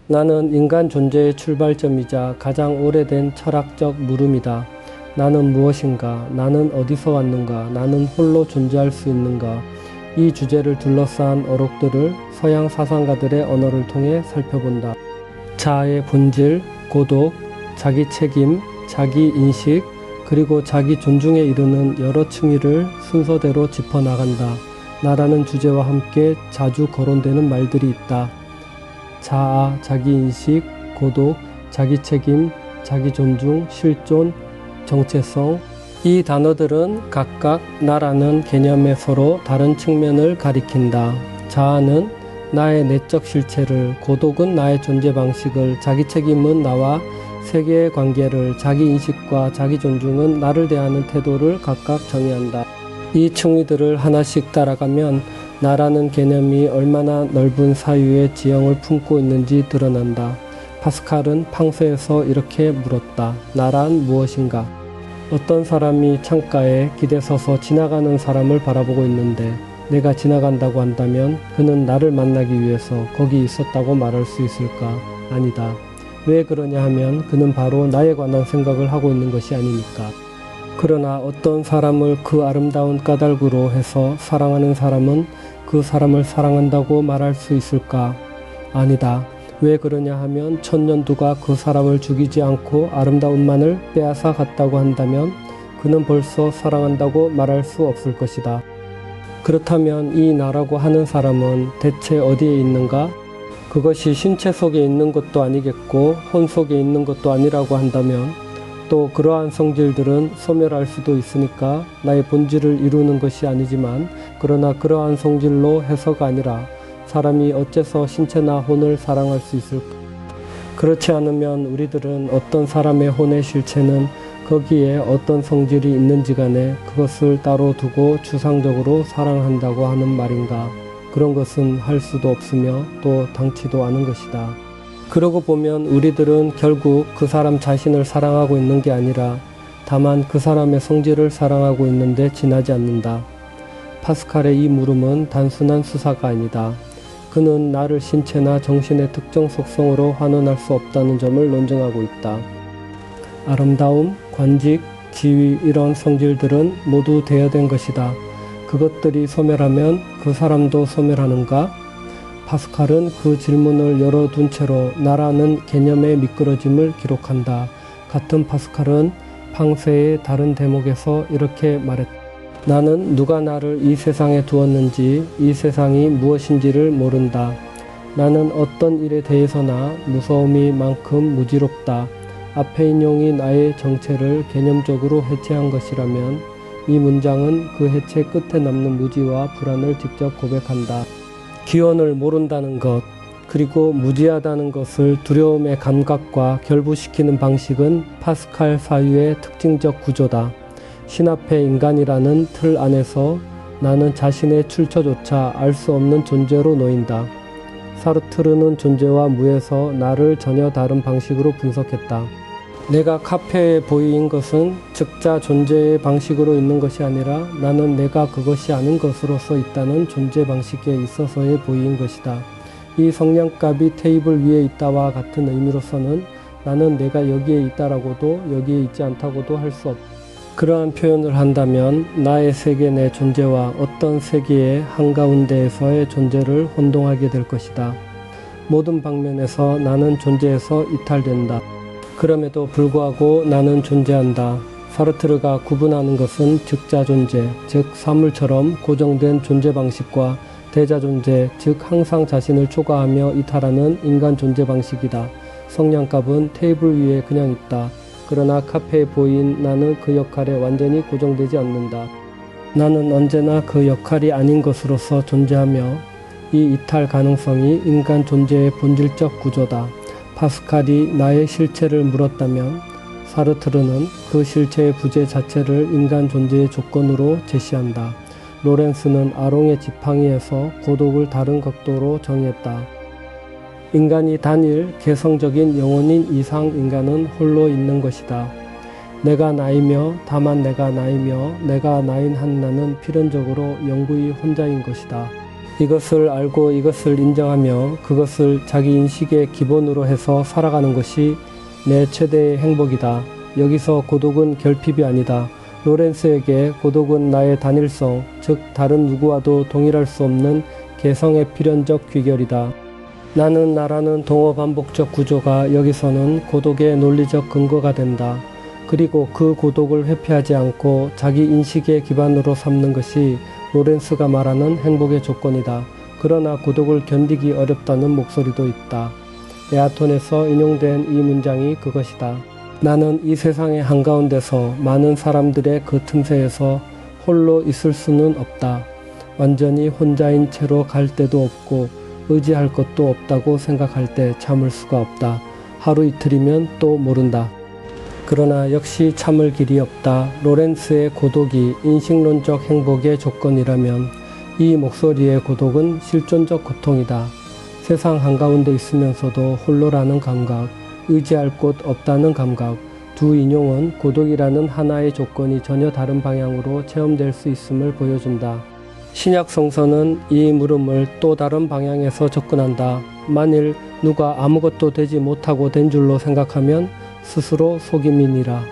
나는 인간 존재의 출발점이자 가장 오래된 철학적 물음이다. 나는 무엇인가? 나는 어디서 왔는가? 나는 홀로 존재할 수 있는가? 이 주제를 둘러싼 어록들을 서양 사상가들의 언어를 통해 살펴본다. 자아의 본질, 고독, 자기 책임, 자기 인식, 그리고 자기 존중에 이르는 여러 층위를 순서대로 짚어나간다. 나라는 주제와 함께 자주 거론되는 말들이 있다. 자아, 자기 인식, 고독, 자기 책임, 자기 존중, 실존, 정체성. 이 단어들은 각각 나라는 개념의 서로 다른 측면을 가리킨다. 자아는 나의 내적 실체를, 고독은 나의 존재 방식을, 자기 책임은 나와 세계의 관계를, 자기 인식과 자기 존중은 나를 대하는 태도를 각각 정의한다. 이 층위들을 하나씩 따라가면 나라는 개념이 얼마나 넓은 사유의 지형을 품고 있는지 드러난다. 파스칼은 팡세에서 이렇게 물었다. 나란 무엇인가? 어떤 사람이 창가에 기대서서 지나가는 사람을 바라보고 있는데 내가 지나간다고 한다면 그는 나를 만나기 위해서 거기 있었다고 말할 수 있을까? 아니다. 왜 그러냐 하면 그는 바로 나에 관한 생각을 하고 있는 것이 아니니까. 그러나 어떤 사람을 그 아름다운 까닭으로 해서 사랑하는 사람은 그 사람을 사랑한다고 말할 수 있을까? 아니다. 왜 그러냐 하면 천년두가 그 사람을 죽이지 않고 아름다움만을 빼앗아 갔다고 한다면 그는 벌써 사랑한다고 말할 수 없을 것이다. 그렇다면 이 나라고 하는 사람은 대체 어디에 있는가? 그것이 신체 속에 있는 것도 아니겠고 혼 속에 있는 것도 아니라고 한다면 또 그러한 성질들은 소멸할 수도 있으니까 나의 본질을 이루는 것이 아니지만 그러나 그러한 성질로 해서가 아니라 사람이 어째서 신체나 혼을 사랑할 수 있을까? 그렇지 않으면 우리들은 어떤 사람의 혼의 실체는 거기에 어떤 성질이 있는지 간에 그것을 따로 두고 추상적으로 사랑한다고 하는 말인가? 그런 것은 할 수도 없으며 또 당치도 않은 것이다. 그러고 보면 우리들은 결국 그 사람 자신을 사랑하고 있는 게 아니라 다만 그 사람의 성질을 사랑하고 있는데 지나지 않는다. 파스칼의 이 물음은 단순한 수사가 아니다. 그는 나를 신체나 정신의 특정 속성으로 환원할 수 없다는 점을 논증하고 있다. 아름다움, 관직, 지위 이런 성질들은 모두 대여된 것이다. 그것들이 소멸하면 그 사람도 소멸하는가? 파스칼은 그 질문을 열어둔 채로 나라는 개념의 미끄러짐을 기록한다. 같은 파스칼은 팡세의 다른 대목에서 이렇게 말했다. 나는 누가 나를 이 세상에 두었는지 이 세상이 무엇인지를 모른다. 나는 어떤 일에 대해서나 무서움이 만큼 무지롭다. 앞의 인용이 나의 정체를 개념적으로 해체한 것이라면 이 문장은 그 해체 끝에 남는 무지와 불안을 직접 고백한다. 기원을 모른다는 것, 그리고 무지하다는 것을 두려움의 감각과 결부시키는 방식은 파스칼 사유의 특징적 구조다. 신 앞의 인간이라는 틀 안에서 나는 자신의 출처조차 알 수 없는 존재로 놓인다. 사르트르는 존재와 무에서 나를 전혀 다른 방식으로 분석했다. 내가 카페에 보이는 것은 즉자 존재의 방식으로 있는 것이 아니라 나는 내가 그것이 아닌 것으로서 있다는 존재 방식에 있어서의 보이는 것이다. 이 성냥갑이 테이블 위에 있다와 같은 의미로서는 나는 내가 여기에 있다라고도 여기에 있지 않다고도 할 수 없다. 그러한 표현을 한다면 나의 세계 내 존재와 어떤 세계의 한가운데에서의 존재를 혼동하게 될 것이다. 모든 방면에서 나는 존재에서 이탈된다. 그럼에도 불구하고 나는 존재한다. 사르트르가 구분하는 것은 즉자 존재, 즉 사물처럼 고정된 존재 방식과 대자 존재, 즉 항상 자신을 초과하며 이탈하는 인간 존재 방식이다. 성냥갑은 테이블 위에 그냥 있다. 그러나 카페에 보인 나는 그 역할에 완전히 고정되지 않는다. 나는 언제나 그 역할이 아닌 것으로서 존재하며 이 이탈 가능성이 인간 존재의 본질적 구조다. 파스칼이 나의 실체를 물었다면 사르트르는 그 실체의 부재 자체를 인간 존재의 조건으로 제시한다. 로렌스는 아롱의 지팡이에서 고독을 다른 각도로 정의했다. 인간이 단일, 개성적인 영혼인 이상 인간은 홀로 있는 것이다. 내가 나이며 다만 내가 나이며 내가 나인 한 나는 필연적으로 영구히 혼자인 것이다. 이것을 알고 이것을 인정하며 그것을 자기 인식의 기본으로 해서 살아가는 것이 내 최대의 행복이다. 여기서 고독은 결핍이 아니다. 로렌스에게 고독은 나의 단일성, 즉 다른 누구와도 동일할 수 없는 개성의 필연적 귀결이다. 나는 나라는 동어 반복적 구조가 여기서는 고독의 논리적 근거가 된다. 그리고 그 고독을 회피하지 않고 자기 인식의 기반으로 삼는 것이 로렌스가 말하는 행복의 조건이다. 그러나 고독을 견디기 어렵다는 목소리도 있다. 에아톤에서 인용된 이 문장이 그것이다. 나는 이 세상의 한가운데서 많은 사람들의 그 틈새에서 홀로 있을 수는 없다. 완전히 혼자인 채로 갈 데도 없고 의지할 것도 없다고 생각할 때 참을 수가 없다. 하루 이틀이면 또 모른다. 그러나 역시 참을 길이 없다. 로렌스의 고독이 인식론적 행복의 조건이라면 이 목소리의 고독은 실존적 고통이다. 세상 한가운데 있으면서도 홀로라는 감각, 의지할 곳 없다는 감각, 두 인용은 고독이라는 하나의 조건이 전혀 다른 방향으로 체험될 수 있음을 보여준다. 신약 성서는 이 물음을 또 다른 방향에서 접근한다. 만일 누가 아무것도 되지 못하고 된 줄로 생각하면 스스로 속임이니라.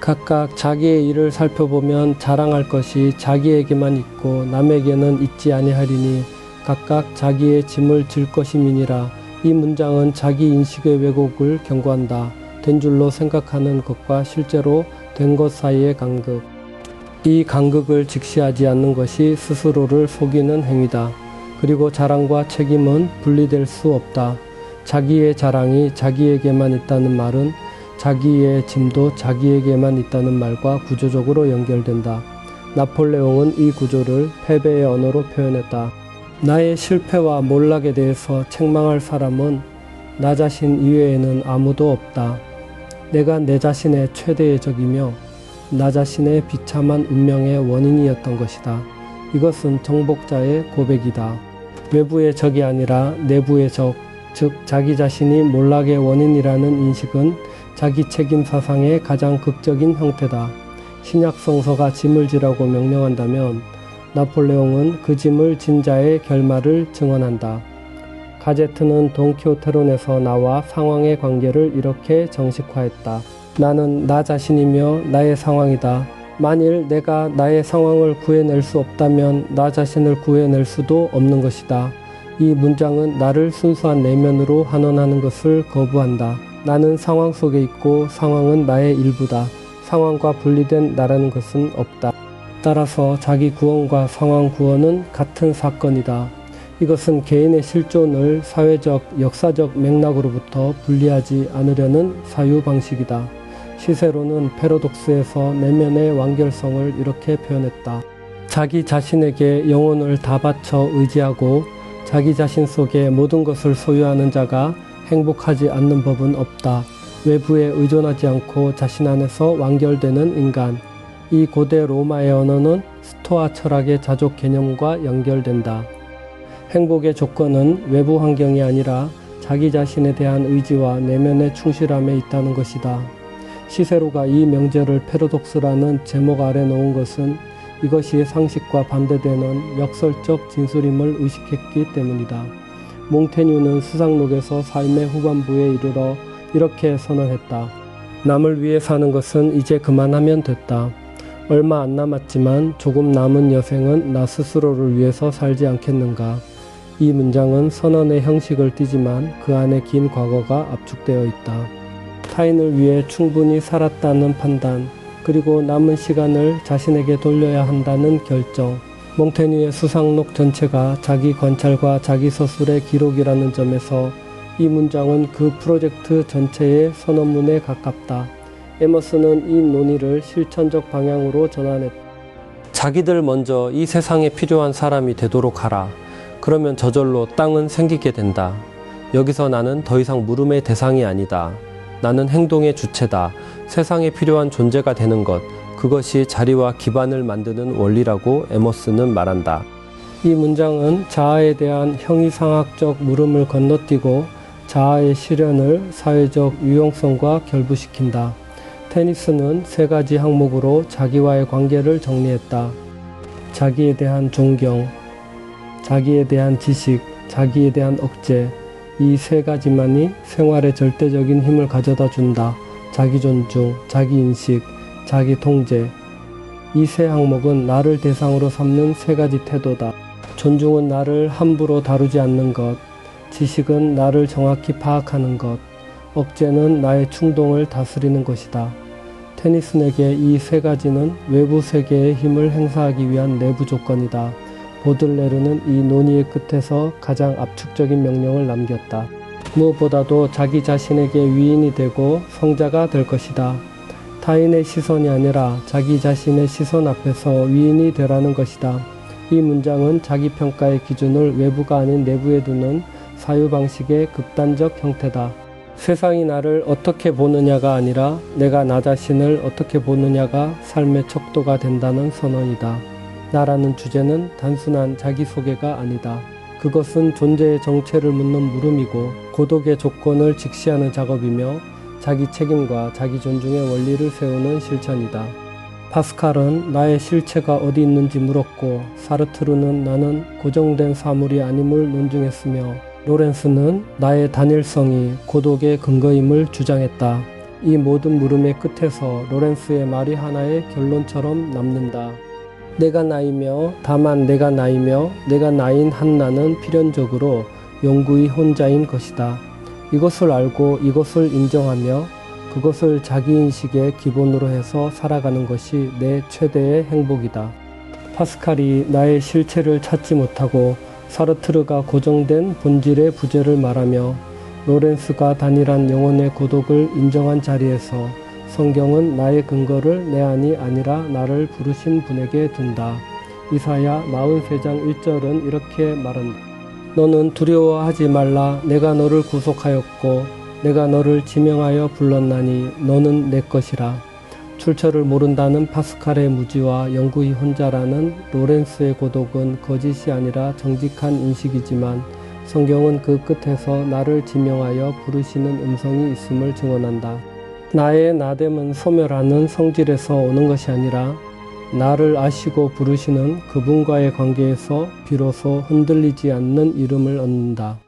각각 자기의 일을 살펴보면 자랑할 것이 자기에게만 있고 남에게는 있지 아니하리니 각각 자기의 짐을 질 것임이니라. 이 문장은 자기 인식의 왜곡을 경고한다. 된 줄로 생각하는 것과 실제로 된 것 사이의 간극. 이 간극을 직시하지 않는 것이 스스로를 속이는 행위다. 그리고 자랑과 책임은 분리될 수 없다. 자기의 자랑이 자기에게만 있다는 말은 자기의 짐도 자기에게만 있다는 말과 구조적으로 연결된다. 나폴레옹은 이 구조를 패배의 언어로 표현했다. 나의 실패와 몰락에 대해서 책망할 사람은 나 자신 이외에는 아무도 없다. 내가 내 자신의 최대의 적이며 나 자신의 비참한 운명의 원인이었던 것이다. 이것은 정복자의 고백이다. 외부의 적이 아니라 내부의 적, 즉 자기 자신이 몰락의 원인이라는 인식은 자기 책임 사상의 가장 극적인 형태다. 신약 성서가 짐을 지라고 명령한다면 나폴레옹은 그 짐을 진 자의 결말을 증언한다. 가제트는 돈키호테론에서 나와 상황의 관계를 이렇게 정식화했다. 나는 나 자신이며 나의 상황이다. 만일 내가 나의 상황을 구해낼 수 없다면 나 자신을 구해낼 수도 없는 것이다. 이 문장은 나를 순수한 내면으로 환원하는 것을 거부한다. 나는 상황 속에 있고 상황은 나의 일부다. 상황과 분리된 나라는 것은 없다. 따라서 자기 구원과 상황 구원은 같은 사건이다. 이것은 개인의 실존을 사회적, 역사적 맥락으로부터 분리하지 않으려는 사유 방식이다. 시세로는 패러독스에서 내면의 완결성을 이렇게 표현했다. 자기 자신에게 영혼을 다 바쳐 의지하고 자기 자신 속에 모든 것을 소유하는 자가 행복하지 않는 법은 없다. 외부에 의존하지 않고 자신 안에서 완결되는 인간. 이 고대 로마의 언어는 스토아 철학의 자족 개념과 연결된다. 행복의 조건은 외부 환경이 아니라 자기 자신에 대한 의지와 내면의 충실함에 있다는 것이다. 시세로가 이 명제를 패러독스라는 제목 아래 놓은 것은 이것이 상식과 반대되는 역설적 진술임을 의식했기 때문이다. 몽테뉴는 수상록에서 삶의 후반부에 이르러 이렇게 선언했다. 남을 위해 사는 것은 이제 그만하면 됐다. 얼마 안 남았지만 조금 남은 여생은 나 스스로를 위해서 살지 않겠는가. 이 문장은 선언의 형식을 띠지만 그 안에 긴 과거가 압축되어 있다. 타인을 위해 충분히 살았다는 판단, 그리고 남은 시간을 자신에게 돌려야 한다는 결정. 몽테뉴의 수상록 전체가 자기 관찰과 자기 서술의 기록이라는 점에서 이 문장은 그 프로젝트 전체의 선언문에 가깝다. 에머슨은 이 논의를 실천적 방향으로 전환했다. 자기들 먼저 이 세상에 필요한 사람이 되도록 하라. 그러면 저절로 땅은 생기게 된다. 여기서 나는 더 이상 물음의 대상이 아니다. 나는 행동의 주체다. 세상에 필요한 존재가 되는 것. 그것이 자리와 기반을 만드는 원리라고 에머슨은 말한다. 이 문장은 자아에 대한 형이상학적 물음을 건너뛰고 자아의 실현을 사회적 유용성과 결부시킨다. 테니스는 세 가지 항목으로 자기와의 관계를 정리했다. 자기에 대한 존경, 자기에 대한 지식, 자기에 대한 억제, 이 세 가지만이 생활에 절대적인 힘을 가져다 준다. 자기 존중, 자기 인식, 자기 통제. 이 세 항목은 나를 대상으로 삼는 세 가지 태도다. 존중은 나를 함부로 다루지 않는 것, 지식은 나를 정확히 파악하는 것, 억제는 나의 충동을 다스리는 것이다. 테니슨에게 이 세 가지는 외부 세계의 힘을 행사하기 위한 내부 조건이다. 보들레르는 이 논의의 끝에서 가장 압축적인 명령을 남겼다. 무엇보다도 자기 자신에게 위인이 되고 성자가 될 것이다. 타인의 시선이 아니라 자기 자신의 시선 앞에서 위인이 되라는 것이다. 이 문장은 자기 평가의 기준을 외부가 아닌 내부에 두는 사유방식의 극단적 형태다. 세상이 나를 어떻게 보느냐가 아니라 내가 나 자신을 어떻게 보느냐가 삶의 척도가 된다는 선언이다. 나라는 주제는 단순한 자기소개가 아니다. 그것은 존재의 정체를 묻는 물음이고 고독의 조건을 직시하는 작업이며 자기 책임과 자기 존중의 원리를 세우는 실천이다. 파스칼은 나의 실체가 어디 있는지 물었고 사르트르는 나는 고정된 사물이 아님을 논증했으며 로렌스는 나의 단일성이 고독의 근거임을 주장했다. 이 모든 물음의 끝에서 로렌스의 말이 하나의 결론처럼 남는다. 내가 나이며 다만 내가 나이며 내가 나인 한 나는 필연적으로 영구히 혼자인 것이다. 이것을 알고 이것을 인정하며 그것을 자기인식의 기본으로 해서 살아가는 것이 내 최대의 행복이다. 파스칼이 나의 실체를 찾지 못하고 사르트르가 고정된 본질의 부재를 말하며 로렌스가 단일한 영혼의 고독을 인정한 자리에서 성경은 나의 근거를 내 안이 아니라 나를 부르신 분에게 둔다. 이사야 43장 1절은 이렇게 말한다. 너는 두려워하지 말라. 내가 너를 구속하였고 내가 너를 지명하여 불렀나니 너는 내 것이라. 출처를 모른다는 파스칼의 무지와 영구히 혼자라는 로렌스의 고독은 거짓이 아니라 정직한 인식이지만 성경은 그 끝에서 나를 지명하여 부르시는 음성이 있음을 증언한다. 나의 나됨은 소멸하는 성질에서 오는 것이 아니라 나를 아시고 부르시는 그분과의 관계에서 비로소 흔들리지 않는 이름을 얻는다.